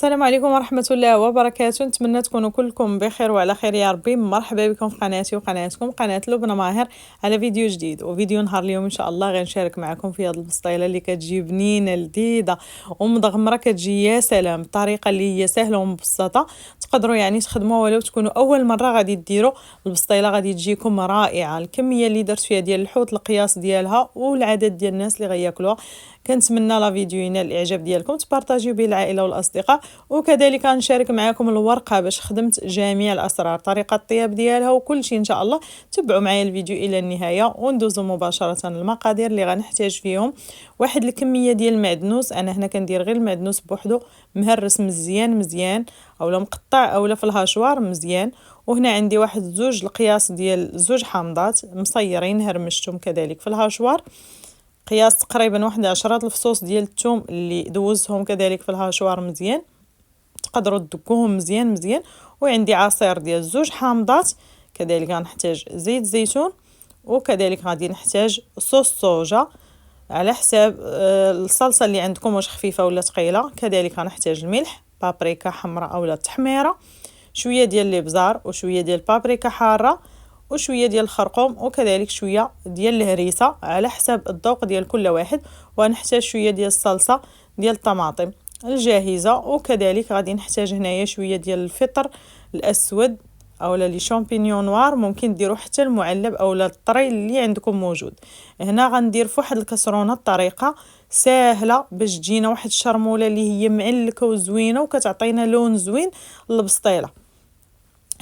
السلام عليكم ورحمة الله وبركاته. نتمنى تكونوا كلكم بخير وعلى خير يا ربي. مرحبا بكم في قناتي وقناتكم قناة لبنى ماهر على فيديو جديد وفيديو نهار اليوم ان شاء الله غنشارك معكم في هذه البسطيله اللي كتجي بنينه لذيذه ومدغمره، كتجي يا سلام بطريقه اللي هي سهله ومبسطه. تقدروا يعني تخدموها ولو تكونوا اول مره غادي ديروا البسطيله، غادي تجيكم رائعه. الكميه اللي درت فيها ديال الحوت، القياس ديالها والعدد ديال الناس اللي غياكلوها. كنتمنى لا فيديو ينال الاعجاب ديالكم، تبارطاجيو به العائله والاصدقاء، وكذلك غنشارك معكم الورقه باش خدمت جميع الاسرار، طريقه الطياب ديالها وكل شيء ان شاء الله. تبعوا معايا الفيديو الى النهايه وندوزو مباشره المقادير اللي غنحتاج فيهم. واحد الكميه ديال المعدنوس، انا هنا كندير غير المعدنوس بوحدو مهرس مزيان اولا مقطع اولا في الهاشوار مزيان. وهنا عندي واحد زوج القياس ديال زوج حامضات مصيرين هرمشتهم كذلك في الهاشوار، قياس تقريبا واحد 10 الفصوص ديال الثوم اللي دوزهم كذلك في الهاشوار مزيان، تقدروا تدكوهم مزيان. وعندي عصير ديال زوج حامضات، كذلك غنحتاج زيت زيتون، وكذلك غادي نحتاج صوص صوجا على حساب الصلصه اللي عندكم واش خفيفه ولا ثقيله. كذلك غنحتاج الملح، بابريكا حمراء اولا تحميره، شويه ديال الابزار وشويه ديال بابريكا حاره وشويه ديال الخرقوم، وكذلك شويه ديال الهريسه على حساب الذوق ديال كل واحد. ونحتاج شويه ديال الصلصه ديال الطماطم الجاهزه، وكذلك غادي نحتاج هنايا شويه ديال الفطر الاسود اولا لي شامبينيون نوار، ممكن ديروا حتى المعلب اولا الطري اللي عندكم موجود. هنا غندير في واحد الكسرونه الطريقه ساهله باش تجينا واحد الشرموله اللي هي معلكه وزوينه وكتعطينا لون زوين للبسطيله.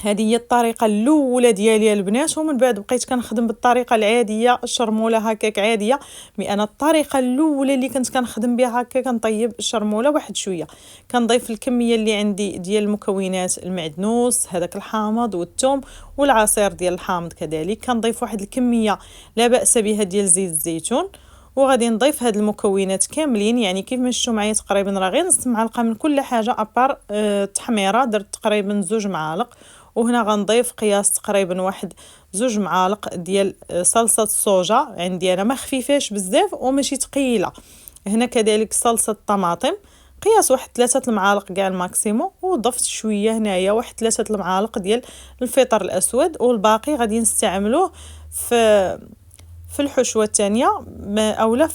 هذه هي الطريقه الاولى ديالي البنات، ومن بعد بقيت كنخدم بالطريقه العاديه الشرموله هكاك عاديه. مي انا الطريقه الاولى اللي كنت كنخدم بها هكا كنطيب الشرموله واحد شويه، كنضيف الكميه اللي عندي ديال المكونات، المعدنوس هذاك الحامض والثوم والعصير ديال الحامض، كذلك كنضيف واحد الكميه لا باس بها ديال زيت الزيتون، وغادي نضيف هاد المكونات كاملين. يعني كيف ما شفتوا معايا تقريبا راه غير نص معلقه من كل حاجه ابار التحميره، درت تقريبا 2 معالق. وهنا غنضيف قياس تقريبا واحد 2 معالق ديال صلصه الصوجا، عندي انا ما خفيفاش بزاف وماشي ثقيله. هنا كذلك صلصه الطماطم قياس واحد 3 المعالق كاع الماكسيموم، وضفت شويه هنايا واحد 3 المعالق ديال الفطر الاسود، والباقي غادي نستعملوه في الحشوه الثانيه اولا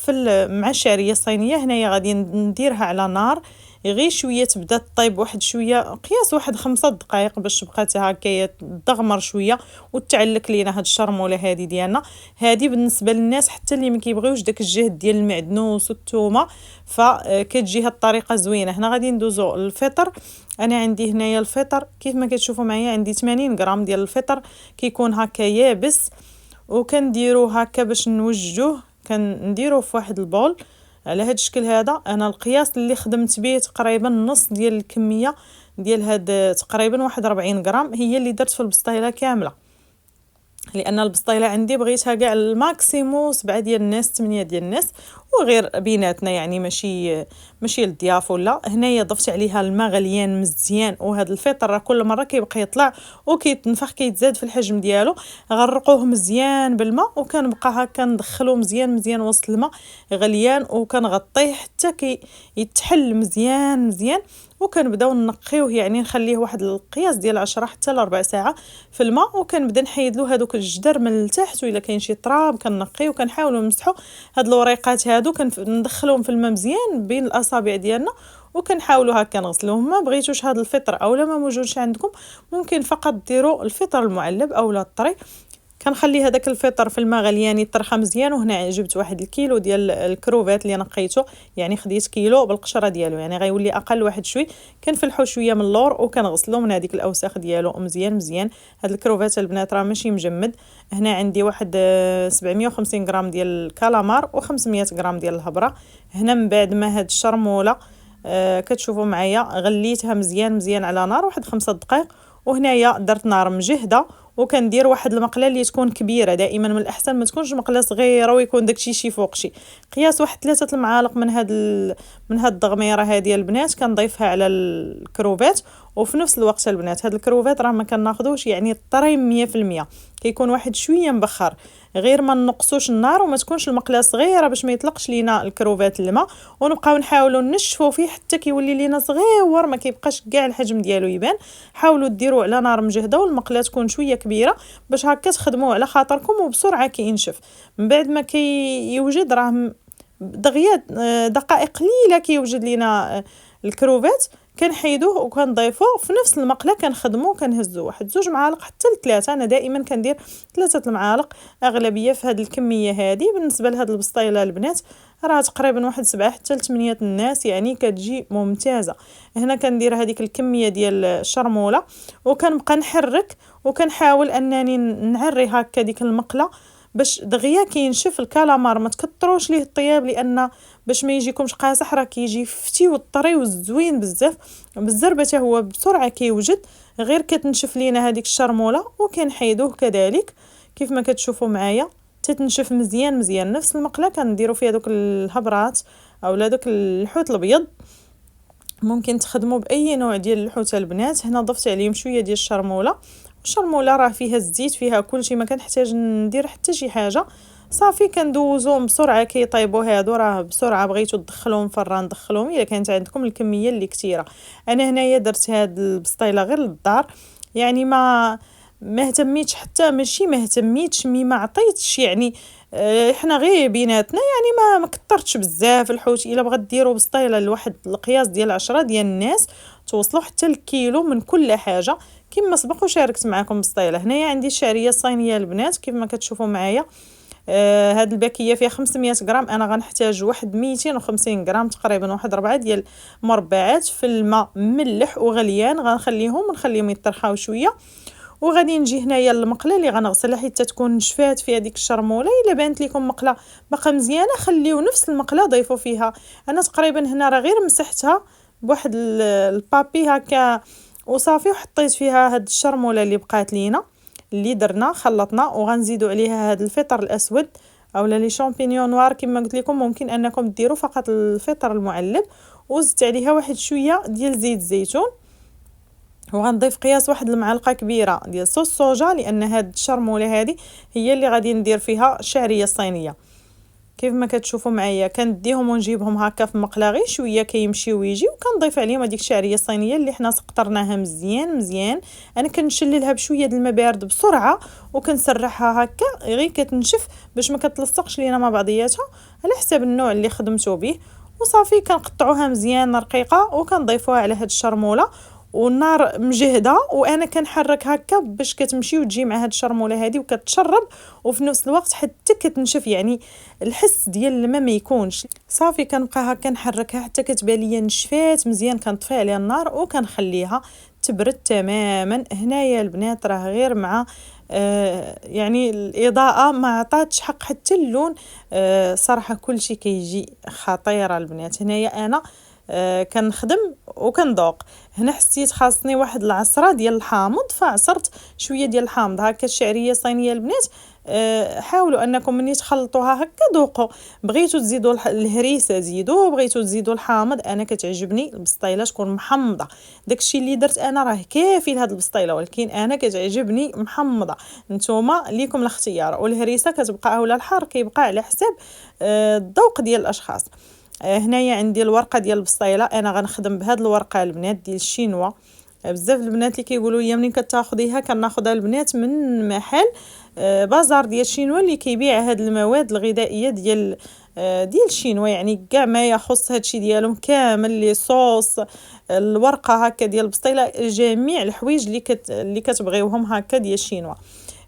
مع الشعريه الصينيه. هنايا غادي نديرها على نار غير شويه تبدا طيب، واحد شويه قياس واحد 5 دقائق باش تبقى هكايا تدغمر شويه وتعلك لينا هاد الشرموله هذه ديالنا. هذه بالنسبه للناس حتى اللي ما كيبغيوش داك الجهد ديال المعدنوس والثومه، فكتجي هاد الطريقه زوينه. هنا غادي ندوزو الفطر. انا عندي هنايا الفطر كيف ما كتشوفوا معايا، عندي 80 غرام ديال الفطر كيكون هكا يابس، وكنديرو هكا باش نوجوه، كنديروه في واحد البول على هاد الشكل هذا. انا القياس اللي خدمت به تقريبا نص ديال الكميه ديال هاد تقريبا واحد 40 غرام هي اللي درت في البسطيله كامله، لان البسطيله عندي بغيتها كاع الماكسيمو 7 ديال الناس 8 ديال الناس وغير بيناتنا، يعني ماشي للضياف ولا. هنايا ضفت عليها الماء غليان مزيان، وهذا الفطر راه كل مره كيبقى يطلع وكيتنفخ كيتزاد في الحجم ديالو. غرقوه مزيان بالماء وكنبقى هكا ندخلو مزيان وسط الماء غليان، وكنغطيه حتى يتحل مزيان وكنبداو نقيوه، يعني نخليه واحد القياس ديال 10 حتى ل 4 ساعه في الماء، وكنبدا نحيد له هذوك الجدر من التحت، وإلا كاين شي تراب كنقيه، وكنحاولوا نمسحوا هاد الوريقات هادو، كندخلوهم في الماء مزيان بين الاصابع ديالنا، وكنحاولوا هكا نغسلوهم. ما بغيتوش هاد الفطر اولا ما موجودش عندكم، ممكن فقط ديروا الفطر المعلب اولا الطري. كنخلي هذاك الفطر في الماء غليان يطرخ مزيان. وهنا جبت واحد الكيلو ديال الكروفات اللي نقيته، يعني خديت كيلو بالقشره ديالو، يعني غيولي اقل واحد شوي. كنفلحو شويه من اللور وكنغسلو من هذيك الاوساخ ديالو مزيان. هاد الكروفات البنات راه ماشي مجمد. هنا عندي واحد 750 غرام ديال الكالامار و500 غرام ديال الهبره. هنا من بعد ما هاد الشرموله كتشوفوا معايا غليتها مزيان على نار واحد 5 دقائق. وهنايا درت نار مجهده، وكندير واحد المقله اللي تكون كبيره. دائما من الاحسن ما تكونش مقله صغيره ويكون داكشي شي فوق شي. قياس واحد 3 المعالق من هاد الضغميره هذه البنات كنضيفها على الكروفات. وفي نفس الوقت البنات هاد الكروفات راه ما كناخذوش يعني الطري 100%، كيكون واحد شويه مبخر. غير ما نقصوش النار وما تكونش المقله صغيره باش ما يطلقش لينا الكروفات الماء، ونبقاو نحاولوا نشفوا فيه حتى كيولي لينا صغيور ما كيبقاش كاع الحجم ديالو يبان. حاولوا ديروا على نار مجهده والمقله تكون شويه كبيره باش هكا تخدموا على خاطركم وبسرعه كينشف. من بعد ما كيوجد راه دغيا دقائق قليله كيوجد لينا الكروفات، كنحيدوه وكنضيفوه في نفس المقله، كنخدمو كنهزو واحد 2 معالق حتى ل3. انا دائما كندير 3 المعالق اغلبيه في هذه الكميه هذه. بالنسبه لهاد البسطيله البنات راه تقريبا واحد 7 حتى ل 8 الناس، يعني كتجي ممتازه. هنا كندير هذيك الكميه ديال الشرموله وكنبقى نحرك وكنحاول انني نعري هكا ديك المقله باش دغيا كينشف الكالامار. ما تكثروش ليه الطياب لان باش ما يجيكمش قاصح، راه كيجي فتي والطري والزوين بزاف. بالزربه حتى هو بسرعه كيوجد، غير كتنشف لينا هذيك الشرموله وكنحيدوه كذلك كيف ما كتشوفوا معايا تتنشف مزيان مزيان. نفس المقله كنديروا فيها دوك الهبرات او دوك الحوت الابيض، ممكن تخدموا باي نوع ديال الحوت البنات. هنا ضفت عليهم شويه ديال الشرموله، الشرموله راه فيها الزيت فيها كلشي، ما كنحتاج ندير حتى شي حاجه. صافي كندوزوهم بسرعه كيطيبوا. هادو راه بسرعه بغيتو تدخلوهم فران دخلوهم الا كانت عندكم الكميه اللي كثيره. انا هنايا درت هاد البسطيله غير للدار، يعني ما اهتميتش حتى ماشي ما اهتميتش ما عطيتش يعني احنا غير بيناتنا، يعني ما كثرتش بزاف الحوت. الا بغات ديروا بسطيله لواحد القياس ديال 10 ديال الناس توصلوا حتى الكيلو من كل حاجه. كما سبق وشاركت معكم بسطيله. هنايا عندي الشعريه الصينيه البنات كيف ما كتشوفوا معايا. هاد الباكيه فيها 500 غرام، انا غنحتاج واحد 250 غرام تقريبا، واحد 4 ديال مربعات في الماء مملح وغليان. غنخليهم يطرخاو شويه، وغادي نجي هنايا المقله اللي غنغسلها حتى تكون نشفات في هذيك الشرموله. الا بانت لكم مقله باقا مزيانه خليو نفس المقله ضيفوا فيها. انا تقريبا هنا راه غير مسحتها بواحد البابي هكا وصافي، وحطيت فيها هاد الشرموله اللي بقات لينا اللي درنا خلطنا، وغنزيدوا عليها هاد الفطر الاسود او لي شامبينيون نوار كما قلت لكم. ممكن انكم ديروا فقط الفطر المعلب، وزدت عليها واحد شويه ديال زيت الزيتون، وغنضيف قياس واحد المعلقه كبيره ديال صوص صوجا، لان هاد الشرموله هذه هي اللي غادي ندير فيها الشعريه الصينيه. كيف ما كتشوفوا معايا كنديهم ونجيبهم هكا في مقله غير شويه كيمشي ويجي، وكنضيف عليهم هذيك الشعريه الصينيه اللي حنا سقطرناها مزيان مزيان. انا كنشللها بشويه د الماء بارد بسرعه وكنسرحها هكا غير كتنشف باش ما كتلصقش لينا مع بعضياتها على حساب النوع اللي خدمتو به. وصافي كنقطعوها مزيان رقيقه وكنضيفوها على هاد الشرموله والنار مجهده، وانا كنحرك هكا باش كتمشي وتجي مع هاد الشرموله هذه وكتشرب، وفي نفس الوقت حتى كتنشف، يعني الحس ديال الماء ما يكونش. صافي كنبقى هكا نحركها حتى كتبان ليا نشفات مزيان. كنطفي عليها النار وكنخليها تبرد تماما. هنايا البنات راه غير مع يعني الاضاءه ما عطاتش حق حتى اللون. صراحه كلشي كيجي خطيره البنات. هنايا انا كنخدم وكنذوق. هنا حسيت خاصني واحد العصره ديال الحامض، فعصرت شويه ديال الحامض هكا. الشعريه الصينيه البنات حاولوا انكم ملي تخلطوها هكا ذوقوا. بغيتوا تزيدوا الهريسه زيدوا، بغيتوا تزيدوا الحامض. انا كتعجبني البسطيله تكون محمضه. داكشي اللي درت انا راه كافي لهاد البسطيله، ولكن انا كتعجبني محمضه. نتوما ليكم الاختيار. والهريسه كتبقى ولا الحار كيبقى على حساب الذوق ديال الاشخاص. هنايا عندي الورقه ديال البسطيله، انا غنخدم بهاد الورقه البنات ديال الشينوا. بزاف البنات اللي كيقولوا لي منين كتاخذيها، كناخذها البنات من محل بازار ديال الشينوا اللي كيبيع هاد المواد الغذائيه ديال الشينوا، يعني كاع ما يخص هادشي ديالهم كامل، لي صوص الورقه هكا ديال البسطيله، جميع الحوايج اللي كتبغيوهم هكا ديال الشينوا.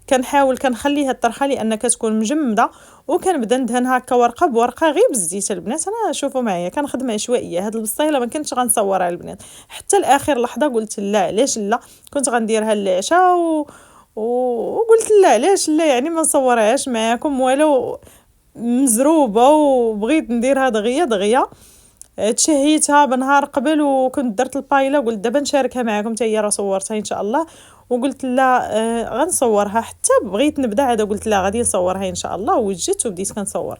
كنحاول كنخليها الطرخه لان كتكون مجمده، وكنبدا ندهن هكا ورقه بورقه غير بالزيت البنات. انا شوفوا معايا كنخدم عشوائيه. هاد البسطيله ما كنتش غنصورها البنات حتى لاخر لحظه. قلت لا علاش لا، كنت غنديرها للعشاء وقلت لا علاش لا، يعني ما نصورهاش معاكم ولو مزروبه. وبغيت نديرها دغيا دغيا. تشهيتها بنهار قبل وكنت درت البايله، قلت دابا نشاركها معكم حتى هي راه صورتها ان شاء الله. وقلت لا غنصورها، حتى بغيت نبدا عاد قلت لا غادي نصورها ان شاء الله، وجدت وبديت كنصور.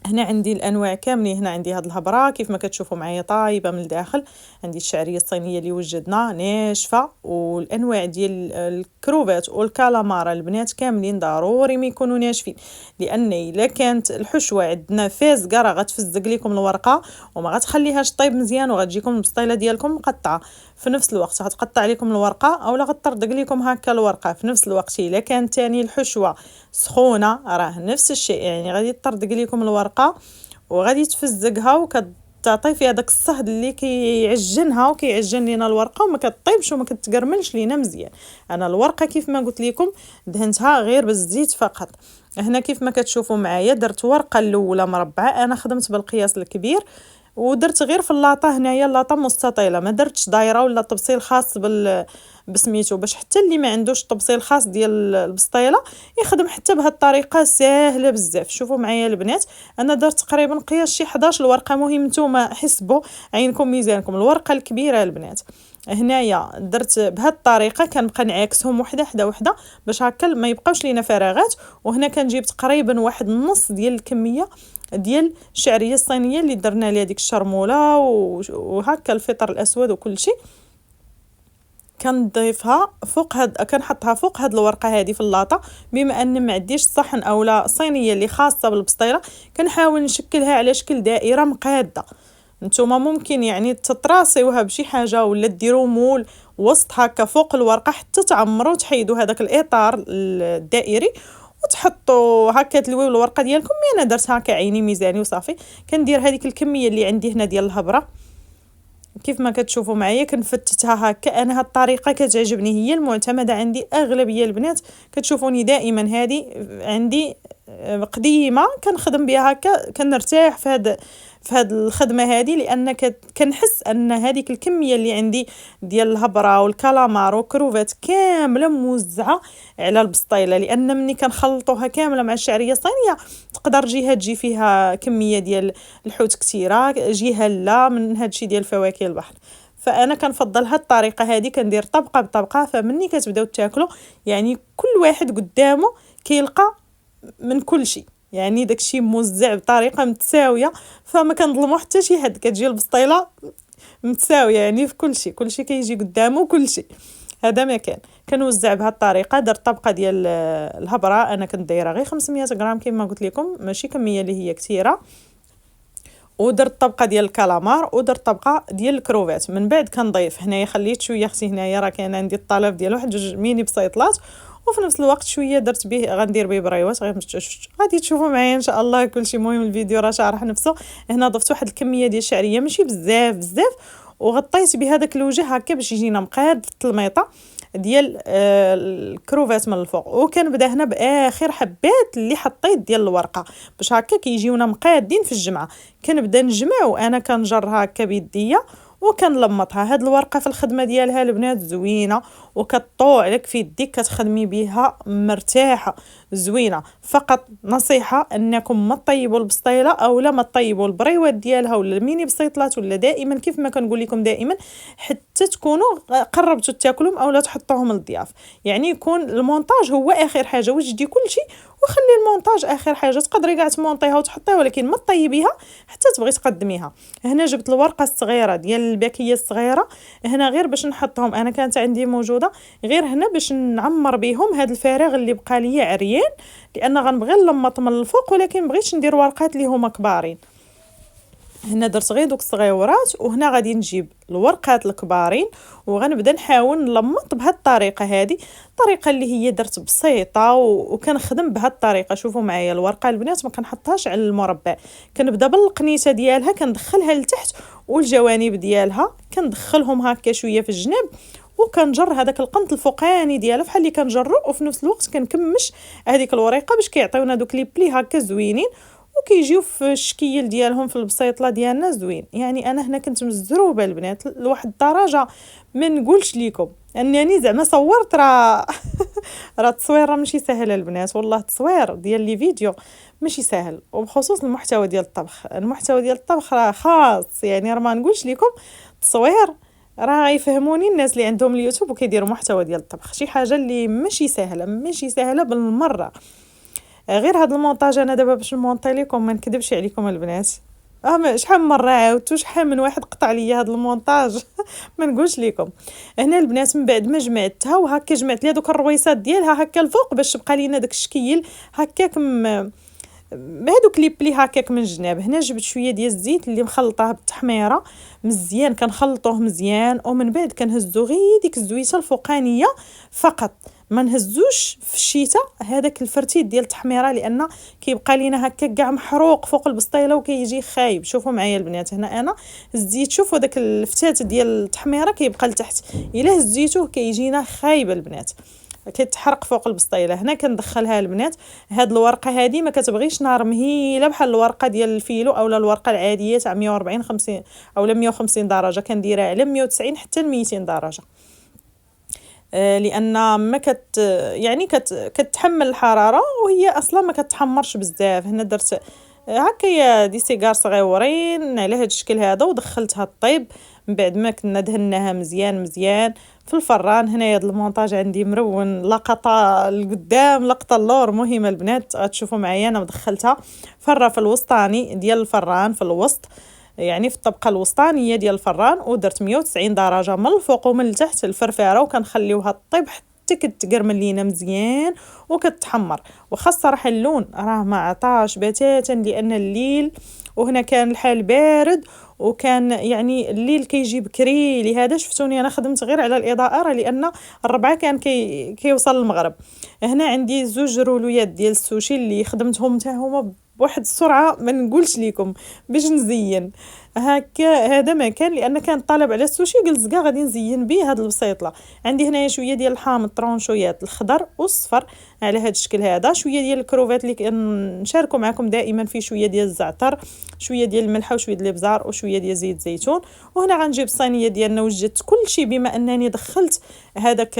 هنا عندي الانواع كاملين. هنا عندي هاد الهبره كيف ما كتشوفوا معايا طايبه من الداخل. عندي الشعريه الصينيه اللي وجدنا ناشفه، والانواع ديال الكروفات والكالامارا البنات كاملين ضروري ما يكونوا ناشفين، لان الا كانت الحشوه عندنا فازقه راه غتفزق لكم الورقه وما غتخليهاش طيب مزيان، وغتجيكم البسطيله ديالكم مقطعه في نفس الوقت، غتقطع لكم الورقه اولا غطردق لكم هكا الورقه في نفس الوقت. الا كانت ثاني الحشوه سخونه راه نفس الشيء، يعني غادي تطردق لكم الورقه وغادي تفزقها وكتعطي فيها داك الصهد اللي كيعجنها وكيعجن لينا الورقه وما كطيبش وما كتكرملش لينا مزيان. انا الورقه كيف ما قلت لكم دهنتها غير بالزيت فقط. هنا كيف ما كتشوفوا معايا درت ورقه الاولى مربعه، انا خدمت بالقياس الكبير ودرت غير في اللاطه هنايا اللاطه مستطيله، ما درتش دايره ولا تبصيل خاص بسميتو، باش حتى اللي ما عندوش تبصيل خاص ديال البسطيله يخدم حتى بهذه الطريقه ساهله بزاف. شوفوا معايا البنات انا درت تقريبا قياس شي 11 الورقه، مهم نتوما حسبوا عينكم ميزانكم. الورقه الكبيره البنات هنايا درت بهذه الطريقه، كنبقى نعاكسهم وحده حدا وحده باش هكا ما يبقاوش لينا فراغات. وهنا كنجيب تقريبا واحد النص ديال الكميه ديال الشعريه الصينيه اللي درنا ليها ديك الشرموله وهكا الفطر الاسود وكل شيء، كنضيفها فوق كنحطها فوق هاد الورقه هذه في اللاطه. بما ان ما عنديش صحن اولا صينيه اللي خاصه بالبسطيله كنحاول نشكلها على شكل دائره مقاده. نتوما ممكن يعني تطراسيوها بشي حاجه ولا ديروا مول وسط هكا فوق الورقه حتى تعمروا تحيدوا هذاك الاطار الدائري وتحطوا هكا تلويو الورقه ديالكم. انا درت هكا عيني ميزاني وصافي. كندير هذيك الكميه اللي عندي هنا ديال الهبره كيف ما كتشوفوا معايا كنفتتها هكا. انا هاد الطريقه كتعجبني، هي المعتمده عندي. اغلبيه البنات كتشوفوني دائما هذه عندي قديمه كنخدم بها هكا، كنرتاح في هاد الخدمه هذه، لان كنحس ان هذيك الكميه اللي عندي ديال الهبره والكالامار وكروفات كامله موزعه على البسطيله. لان ملي كنخلطوها كامله مع الشعريه الصينيه تقدر جهه تجي فيها كميه ديال الحوت كثيره، جهه لا من هادشي ديال فواكه البحر. فانا كنفضل هاد الطريقه هذه، كندير طبقه بطبقه، فمني كتبداو تاكلوا يعني كل واحد قدامه كيلقى من كل شيء، يعني داكشي موزع بطريقه متساويه، فما كنظلموا حتى شي حد. كتجي البسطيله متساويه يعني في كل شيء كيجي قدامه كل شيء. هذا ما كنوزع بهذه الطريقه. درت طبقه ديال الهبره، انا كنت دايره غير 500 غرام كما قلت لكم، ماشي كميه اللي هي كثيره. ودرت طبقه ديال الكالامار ودرت طبقه ديال الكروفات. من بعد كنضيف هنايا خليت شويه اختي هنايا راه كاين عندي الطلب ديال واحد جوج ميني بسيطلات، وفي نفس الوقت شويه درت به غندير به بريوات غير غادي تشوفوا معايا ان شاء الله كلشي. مهم الفيديو راه شارح نفسه. هنا ضفت واحد الكميه ديال الشعريه ماشي بزاف بزاف، وغطيت بهذاك الوجه هكا باش يجينا مقاد في التلميطه ديال الكروفات من الفوق. وكنبدا هنا باخر حبات اللي حطيت ديال الورقه باش هكا كيجيونا مقادين في الجمعه. كنبدا نجمع وانا كنجرها هكا بيديا وكنلمطها. هاد الورقه في الخدمه ديالها البنات زوينه وكطوع لك في يديك، كتخدمي بها مرتاحه زوينه. فقط نصيحه انكم ما طيبوا البسطيله اولا ما طيبوا البريوات ديالها ولا الميني بسيطلات، ولا دائما كيف ما كنقول لكم دائما حتى تكونوا قربتوا تاكلهم اولا تحطوهم للضياف. يعني يكون المونتاج هو اخر حاجه، وجدي كل شيء وخلي المونتاج اخر حاجه. تقدري كاع تمونطيها وتحطيها ولكن ما طيبيها حتى تبغي تقدميها. هنا جبت الورقه الصغيره ديال الباكيه الصغيره هنا غير باش نحطهم، انا كانت عندي موجوده غير هنا باش نعمر بهم هذا الفراغ اللي بقى لي عريان، لان غنبغي نلمط من الفوق ولكن بغيتش ندير ورقات اللي هما كبارين. هنا درت غير دوك الصغيورات، وهنا غادي نجيب الورقات الكبارين وغنبدا نحاول نلمط بهذه الطريقه. هذه الطريقه اللي هي درت بسيطه وكنخدم بهذه الطريقه. شوفوا معايا الورقه البنات ما كنحطهاش على المربع، كنبدا بالقنيته ديالها كندخلها لتحت والجوانب ديالها كندخلهم هكا شويه في الجناب، وكنجر هذاك القنط الفوقاني ديالها بحال اللي كنجرو، وفي نفس الوقت كنكمش هذيك الورقه باش كيعطيونا دوك لي بلي هكا زوينين وكيجيو في الشكل ديالهم في البسيطله ديالنا زوين. يعني انا هنا كنت مزروبه البنات لواحد الدرجه ما نقولش لكم انني زعما صورت راه راه التصوير راه ماشي سهل البنات، والله التصوير ديال لي فيديو ماشي سهل، وبخصوص المحتوى ديال الطبخ. المحتوى ديال الطبخ راه خاص، يعني راه ما نقولش لكم التصوير راه يفهموني الناس اللي عندهم اليوتيوب وكيديروا محتوى ديال الطبخ، شي حاجه اللي ماشي سهله بالمره. غير هذا المونتاج انا دابا باش نمونطي لكم ما نكذبش عليكم البنات، شحال من مره عاودتو، شحال من واحد قطع ليا هذا المونتاج ما نقولش لكم. هنا البنات من بعد ما جمعتها وهكا جمعت ليا دوك الرويصات ديالها هكا الفوق باش تبقى لينا داك الشكيل هكاك هادوك لي بلي هكاك من الجناب. هنا جبت شويه ديال الزيت اللي مخلطاه بالتحميره مزيان، كنخلطوه مزيان ومن بعد كنهزو غير ديك الزويته الفوقانيه فقط، ما نهزوش في الشتاء هذاك الفرتيت ديال التحميره لان كيبقى لينا هكا كاع محروق فوق البسطيله وكيجي خايب. شوفوا معايا البنات، هنا انا هزيت، شوفوا داك الفتات ديال التحميره كيبقى لتحت، الا هزيتوه كيجينا خايب البنات، كتحرق فوق البسطيله. هنا كندخلها البنات، هاد الورقه هذه ما كتبغيش نار مهيله بحال الورقه ديال الفيلو اولا الورقه العاديه تاع 140 50 اولا 150 درجه، كنديرها على 190 حتى ل 200 درجه لان ما يعني كتحمل الحراره وهي اصلا ما كتحمرش بزاف. هنا درت هكايا دي سيجار صغيورين على هذا الشكل هذا ودخلتها الطيب من بعد ما كنا دهناها مزيان في الفران. هنايا هذا المونتاج عندي مرون، لقطه لقدام لقطه اللور مهمه البنات غتشوفوا معايا. انا دخلتها في الرف الوسطاني ديال الفران في الوسط، يعني في الطبقه الوسطانيه ديال الفران، ودرت 190 درجه من الفوق ومن التحت الفرفاره، وكنخليوها طيب حتى كتقرمل لينا مزيان وكتحمر. وخا الصراحه اللون راه ما عطاش بتاتا لان الليل وهنا كان الحال بارد وكان يعني الليل كيجي بكري، لهذا شفتوني انا خدمت غير على الاضاءه راه لان الربعه كان كيوصل المغرب. هنا عندي زوج رولويات ديال السوشي اللي خدمتهم حتى هما بواحد السرعه ما نقولش لكم باش نزين هكا. هذا ما كان لان كان طالب على السوشي قلت كاع غادي نزين به هاد البسيطله. عندي هنايا شويه ديال الحامض طرونشويات الخضر والصفر على هاد الشكل هذا، شويه ديال الكروفات اللي كنشاركوا معكم دائما، في شويه ديال الزعتر، شويه ديال الملح وشويه ديال الابزار وشويه ديال زيت زيتون. وهنا غنجيب الصينيه ديالنا وجدت كل شيء بما انني دخلت هذاك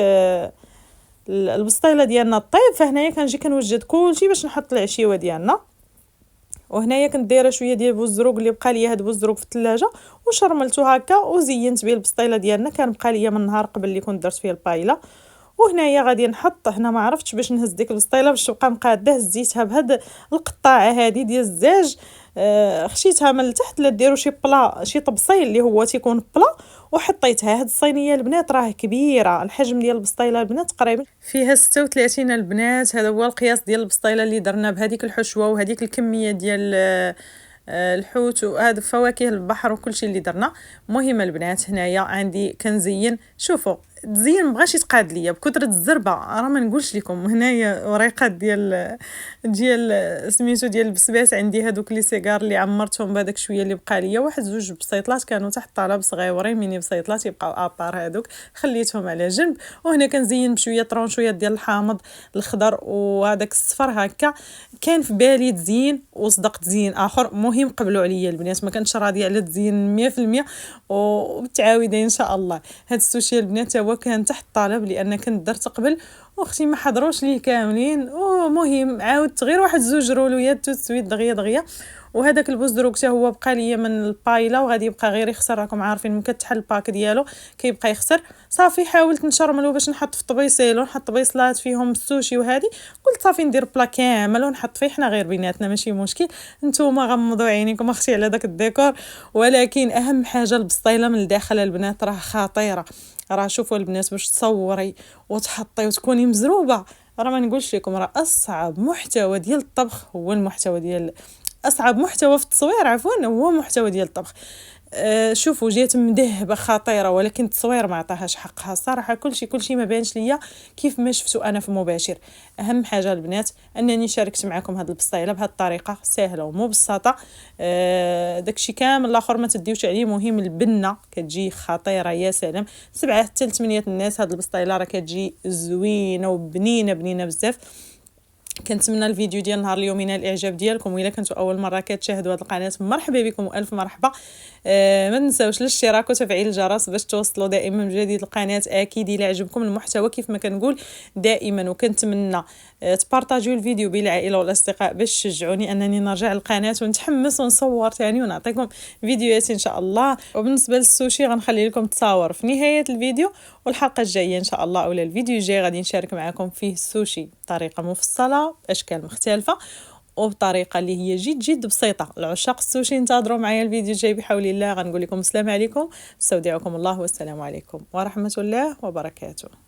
البسطيله ديالنا الطيب، فهنايا كنجي كنوجد كل شيء باش نحط العشيوه ديالنا. وهنايا كنت دايره شويه ديال بوزروق اللي بقى ليا، هاد بوزروق في الثلاجه وشرملته هكا وزينت به البسطيله ديالنا، كان بقى ليا من النهار قبل اللي كنت درت فيه البايله. وهنايا غادي نحط، هنا ما عرفتش باش نهز ديك البسطيله باش تبقى مقاده، هزيتها بهاد القطاعه هذه ديال الزاج، خشيتها من التحت لا ديروا شي بلا شي طبسيل اللي هو تيكون بلا وحطيتها. هاد الصينيه البنات راه كبيره، الحجم ديال البسطيله البنات تقريبا فيها 36 البنات، هذا هو القياس ديال البسطيله اللي درنا بهذيك الحشوه وهذيك الكميه ديال الحوت وهذا فواكه البحر وكل شيء اللي درنا. مهم البنات هنايا عندي كنزين، شوفوا تزين مبغاش يتقاد ليا بكثره الزربه راه ما نقولش لكم. هنايا وريقات ديال سميتو ديال البسباس، عندي هذوك لي سيجار اللي عمرتهم بهذاك شويه اللي بقى ليا، واحد زوج بسيطلات كانوا تحت الطلب صغيورين ميني بسيطلات يبقاو ابار، هذوك خليتهم على جنب. وهنا كنزين بشويه طرونشويه ديال الحامض الخضر وهذاك الصفر هكا. كان في بالي تزيين وصدقت زين اخر مهم قبلوا عليا البنات، ما كنتش راضيه على التزيين 100% وبالتعاوده ان شاء الله. هاد السوشي البنات هو كان تحت الطلب لان كنت درت قبل واختي ما حضروش ليه كاملين، ومهم عاودت غير واحد زوج رولويات تو سويت دغيا. وهذاك البوزدروك حتى هو بقى ليا من البايله وغادي يبقى غير يخسر، راكم عارفين ملي كتحل الباك ديالو كيبقى يخسر. صافي حاولت نشرملو باش نحط في طبيصيل ونحط طبيصلات فيهم السوشي وهذه، قلت صافي ندير بلا كامل ونحط فيه حنا غير بيناتنا ماشي مشكل. نتوما غمضوا عينيكم اختي على داك الديكور. ولكن اهم حاجه البسطيله من الداخل البنات راه خطيره، راه شوفوا البنات باش تصوري وتحطي وتكوني مزروبه، راه ما نقولش لكم راه اصعب محتوى ديال الطبخ هو المحتوى ديال اصعب محتوى في التصوير عفوا هو محتوى ديال الطبخ. شوفوا جات مدهبه خطيره ولكن التصوير ما عطاهاش حقها الصراحه. كلشي ما بانش ليا كيف ما شفتو انا في المباشر. اهم حاجه البنات انني شاركت معكم هذه البسطيله بهذه الطريقه سهله ومبسطه. داكشي كامل الاخر ما تديوش عليه، مهم البنه كتجي خطيره يا سلام. 7 حتى 8 الناس هذه البسطيله راه كتجي زوينه وبنينه بزاف. كنتمنى الفيديو ديال نهار اليوم ينال الاعجاب ديالكم، والا كنتو اول مره كتشاهدوا هذه القناه مرحبا بكم والف مرحبا. ما تنساوش الاشتراك وتفعيل الجرس باش توصلوا دائما بجديد القناه. اكيد الى عجبكم المحتوى كيف ما كنقول دائما، وكنتمنى تبارطاجيو الفيديو بين العائله والاصدقاء باش تشجعوني انني نرجع للقناه ونتحمس ونصور ثاني ونعطيكم فيديوهات ان شاء الله. وبالنسبه للسوشي غنخلي لكم التصاور في نهايه الفيديو، والحلقه الجايه ان شاء الله اولا الفيديو الجاي غادي نشارك معكم فيه السوشي بطريقه مفصله باشكال مختلفه وبطريقه اللي هي جد بسيطه. العشاق السوشي انتظروا معايا الفيديو الجاي بحول الله. غنقول لكم السلام عليكم، استودعكم الله والسلام عليكم ورحمه الله وبركاته.